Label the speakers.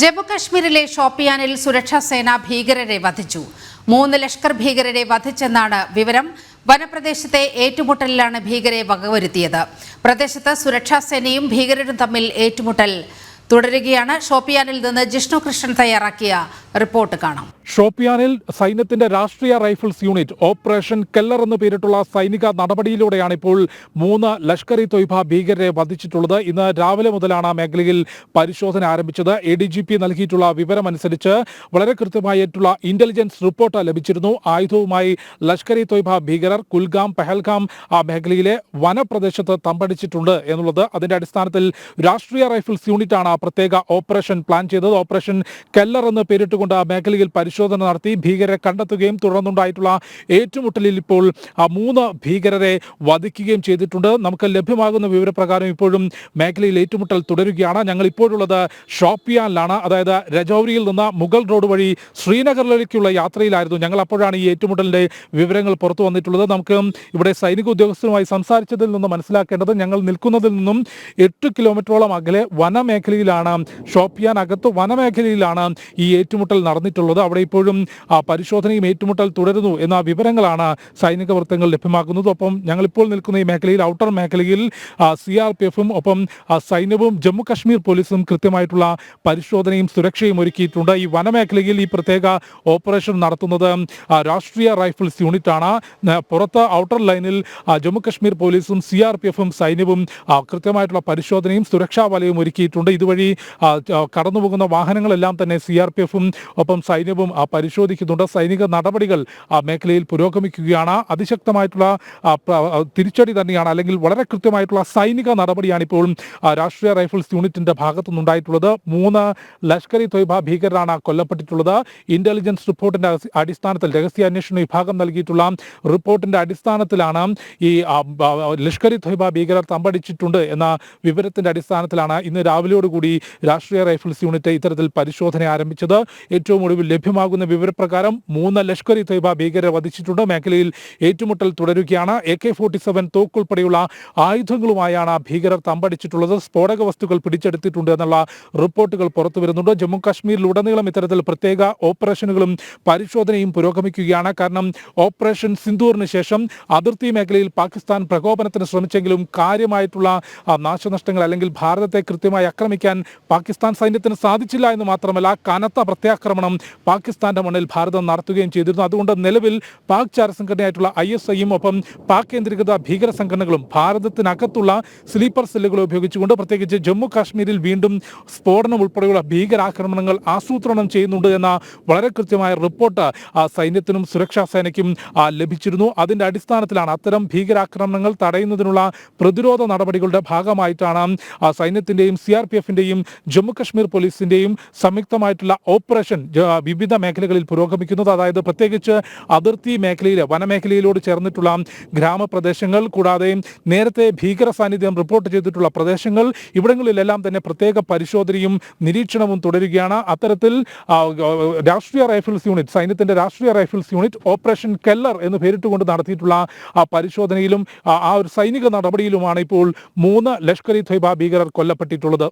Speaker 1: ജമ്മുകശ്മീരിലെ ഷോപ്പിയാനിൽ സുരക്ഷാ സേന ഭീകരരെ വധിച്ചു. 3 ലഷ്കർ ഭീകരരെ വധിച്ചെന്നാണ് വിവരം. വനപ്രദേശത്തെ ഏറ്റുമുട്ടലിലാണ് ഭീകരരെ വകവരുത്തിയത്. പ്രദേശത്ത് സുരക്ഷാ സേനയും ഭീകരരും തമ്മിൽ ഏറ്റുമുട്ടൽ തുടരുകയാണ്. ഷോപ്പിയാനിൽ നിന്ന് ജിഷ്ണു കൃഷ്ണൻ തയ്യാറാക്കിയ റിപ്പോർട്ട് കാണാം.
Speaker 2: ഷോപ്പിയാനിൽ സൈന്യത്തിന്റെ രാഷ്ട്രീയ റൈഫിൾസ് യൂണിറ്റ് ഓപ്പറേഷൻ കെല്ലർ എന്ന് പേരിട്ടുള്ള സൈനിക നടപടിയിലൂടെയാണ് ഇപ്പോൾ 3 ലഷ്കർ ഇ തൊയ്ബ ഭീകരരെ വധിച്ചിട്ടുള്ളത്. ഇന്ന് രാവിലെ മുതലാണ് മേഖലയിൽ പരിശോധന ആരംഭിച്ചത്. ADGP നൽകിയിട്ടുള്ള വിവരമനുസരിച്ച് വളരെ കൃത്യമായിട്ടുള്ള ഇന്റലിജൻസ് റിപ്പോർട്ട് ലഭിച്ചിരുന്നു. ആയുധവുമായി ലഷ്കർ ഇ തൊയ്ബ ഭീകരർ കുൽഗാം, പെഹൽഗാം മേഖലയിലെ വനപ്രദേശത്ത് തമ്പടിച്ചിട്ടുണ്ട് എന്നുള്ളത്. അതിന്റെ അടിസ്ഥാനത്തിൽ രാഷ്ട്രീയ റൈഫിൾസ് യൂണിറ്റാണ് പ്രത്യേക ഓപ്പറേഷൻ പ്ലാൻ ചെയ്തത്. ഓപ്പറേഷൻ കെല്ലർ എന്ന് പേരിട്ടുകൊണ്ട് മേഖലയിൽ പരിശോധന നടത്തി ഭീകരരെ കണ്ടെത്തുകയും തുടർന്നുണ്ടായിട്ടുള്ള ഏറ്റുമുട്ടലിൽ ഇപ്പോൾ 3 ഭീകരരെ വധിക്കുകയും ചെയ്തിട്ടുണ്ട്. നമുക്ക് ലഭ്യമാകുന്ന വിവരപ്രകാരം ഇപ്പോഴും മേഖലയിൽ ഏറ്റുമുട്ടൽ തുടരുകയാണ്. ഞങ്ങൾ ഇപ്പോഴുള്ളത് ഷോപ്പിയാനിലാണ്. അതായത് രജൌരിയിൽ നിന്ന് മുഗൾ റോഡ് വഴി ശ്രീനഗറിലേക്കുള്ള യാത്രയിലായിരുന്നു ഞങ്ങൾ. അപ്പോഴാണ് ഈ ഏറ്റുമുട്ടലിന്റെ വിവരങ്ങൾ പുറത്തു വന്നിട്ടുള്ളത്. നമുക്ക് ഇവിടെ സൈനിക ഉദ്യോഗസ്ഥരുമായി സംസാരിച്ചതിൽ നിന്ന് മനസ്സിലാക്കേണ്ടത് ഞങ്ങൾ നിൽക്കുന്നതിൽ നിന്നും 8 കിലോമീറ്ററോളം അകലെ വനമേഖലയിലാണ്, ഷോപ്പിയാൻ അകത്ത് വനമേഖലയിലാണ് ഈ ഏറ്റുമുട്ടൽ നടന്നിട്ടുള്ളത്. അവിടെ ഇപ്പോഴും പരിശോധനയും ഏറ്റുമുട്ടൽ തുടരുന്നു എന്ന വിവരങ്ങളാണ് സൈനിക വൃത്തങ്ങൾ ലഭ്യമാക്കുന്നത്. ഒപ്പം ഞങ്ങളിപ്പോൾ നിൽക്കുന്ന ഈ മേഖലയിൽ ഔട്ടർ മേഖലയിൽ CRPFും ഒപ്പം സൈന്യവും ജമ്മു കശ്മീർ പോലീസും കൃത്യമായിട്ടുള്ള പരിശോധനയും സുരക്ഷയും ഒരുക്കിയിട്ടുണ്ട്. ഈ വനമേഖലയിൽ ഈ പ്രത്യേക ഓപ്പറേഷൻ നടത്തുന്നത് രാഷ്ട്രീയ റൈഫിൾസ് യൂണിറ്റാണ്. പുറത്ത് ഔട്ടർ ലൈനിൽ ജമ്മു കശ്മീർ പോലീസും CRPFും സൈന്യവും കൃത്യമായിട്ടുള്ള പരിശോധനയും സുരക്ഷാ വലയും ഒരുക്കിയിട്ടുണ്ട്. ഇതുവഴി കടന്നുപോകുന്ന വാഹനങ്ങളെല്ലാം തന്നെ CRPFും ഒപ്പം സൈന്യവും പരിശോധിക്കുന്നുണ്ട്. സൈനിക നടപടികൾ മേഖലയിൽ പുരോഗമിക്കുകയാണ്. അതിശക്തമായിട്ടുള്ള തിരിച്ചടി തന്നെയാണ്, അല്ലെങ്കിൽ വളരെ കൃത്യമായിട്ടുള്ള സൈനിക നടപടിയാണ് ഇപ്പോൾ രാഷ്ട്രീയ റൈഫിൾസ് യൂണിറ്റിന്റെ ഭാഗത്തുനിന്നുണ്ടായിട്ടുള്ളത്. 3 ലഷ്കർ ഇ തൊയ്ബ ഭീകരരാണ് കൊല്ലപ്പെട്ടിട്ടുള്ളത്. ഇന്റലിജൻസ് റിപ്പോർട്ടിന്റെ അടിസ്ഥാനത്തിൽ രഹസ്യാന്വേഷണ വിഭാഗം നൽകിയിട്ടുള്ള റിപ്പോർട്ടിന്റെ അടിസ്ഥാനത്തിലാണ് ഈ ലഷ്കർ ഇ തൊയ്ബ ഭീകരർ തമ്പടിച്ചിട്ടുണ്ട് എന്ന വിവരത്തിന്റെ അടിസ്ഥാനത്തിലാണ് ഇന്ന് രാവിലെയോടുകൂടി രാഷ്ട്രീയ റൈഫിൾസ് യൂണിറ്റ് ഇത്തരത്തിൽ പരിശോധന ആരംഭിച്ചത്. ഏറ്റവും ഒടുവിൽ ലഭ്യമാകുന്ന വിവരപ്രകാരം 3 ലഷ്കർ ഇ തൊയ്ബ ഭീകരരെ വധിച്ചിട്ടുണ്ട്. മേഖലയിൽ ഏറ്റുമുട്ടൽ തുടരുകയാണ്. AK-47 തോക്കുൾപ്പെടെയുള്ള ആയുധങ്ങളുമായാണ് ഭീകരർ തമ്പടിച്ചിട്ടുള്ളത്. സ്ഫോടക വസ്തുക്കൾ പിടിച്ചെടുത്തിട്ടുണ്ട് എന്നുള്ള റിപ്പോർട്ടുകൾ പുറത്തു വരുന്നുണ്ട്. ജമ്മു കാശ്മീരിലുടനീളം ഇത്തരത്തിൽ പ്രത്യേക ഓപ്പറേഷനുകളും പരിശോധനയും പുരോഗമിക്കുകയാണ്. കാരണം ഓപ്പറേഷൻ സിന്ദൂറിന് ശേഷം അതിർത്തി മേഖലയിൽ പാകിസ്ഥാൻ പ്രകോപനത്തിന് ശ്രമിച്ചെങ്കിലും കാര്യമായിട്ടുള്ള നാശനഷ്ടങ്ങൾ അല്ലെങ്കിൽ ഭാരതത്തെ കൃത്യമായി ആക്രമിക്കാൻ പാകിസ്ഥാൻ സൈന്യത്തിന് സാധിച്ചില്ല എന്ന് മാത്രമല്ല, കനത്ത പ്രത്യാക്രമണം പാകിസ്ഥാന്റെ മണ്ണിൽ ഭാരതം നടത്തുകയും ചെയ്തിരുന്നു. അതുകൊണ്ട് നിലവിൽ പാക് ചാരസംഘടനയായിട്ടുള്ള ISIയും ഒപ്പം പാക് കേന്ദ്രീകൃത ഭീകര സംഘടനകളും ഭാരതത്തിനകത്തുള്ള സ്ലീപ്പർ സെല്ലുകൾ ഉപയോഗിച്ചുകൊണ്ട് പ്രത്യേകിച്ച് ജമ്മു കാശ്മീരിൽ വീണ്ടും സ്ഫോടനം ഉൾപ്പെടെയുള്ള ഭീകരാക്രമണങ്ങൾ ആസൂത്രണം ചെയ്യുന്നുണ്ട് എന്ന വളരെ കൃത്യമായ റിപ്പോർട്ട് സൈന്യത്തിനും സുരക്ഷാ സേനയ്ക്കും ലഭിച്ചിരുന്നു. അതിന്റെ അടിസ്ഥാനത്തിലാണ് അത്തരം ഭീകരാക്രമണങ്ങൾ തടയുന്നതിനുള്ള പ്രതിരോധ നടപടികളുടെ ഭാഗമായിട്ടാണ് സൈന്യത്തിന്റെയും CRPFിന്റെയും ജമ്മു കശ്മീർ പോലീസിന്റെയും സംയുക്തമായിട്ടുള്ള ഓപ്പറേഷൻ വിവിധ മേഖലകളിൽ പുരോഗമിക്കുന്നത്. അതായത് പ്രത്യേകിച്ച് അതിർത്തി മേഖലയിലെ വനമേഖലയിലോട് ചേർന്നിട്ടുള്ള ഗ്രാമപ്രദേശങ്ങൾ, കൂടാതെ നേരത്തെ ഭീകര സാന്നിധ്യം റിപ്പോർട്ട് ചെയ്തിട്ടുള്ള പ്രദേശങ്ങൾ, ഇവിടങ്ങളിലെല്ലാം തന്നെ പ്രത്യേക പരിശോധനയും നിരീക്ഷണവും തുടരുകയാണ്. അത്തരത്തിൽ രാഷ്ട്രീയ റൈഫിൾസ് യൂണിറ്റ്, സൈന്യത്തിന്റെ രാഷ്ട്രീയ റൈഫിൾസ് യൂണിറ്റ് ഓപ്പറേഷൻ കെല്ലർ എന്ന് പേരിട്ടുകൊണ്ട് നടത്തിയിട്ടുള്ള പരിശോധനയിലും ഒരു സൈനിക നടപടിയിലുമാണ് ഇപ്പോൾ 3 ലഷ്കർ ഇ തൊയ്ബ ഭീകരർ കൊല്ലപ്പെട്ടിട്ടുള്ളത്.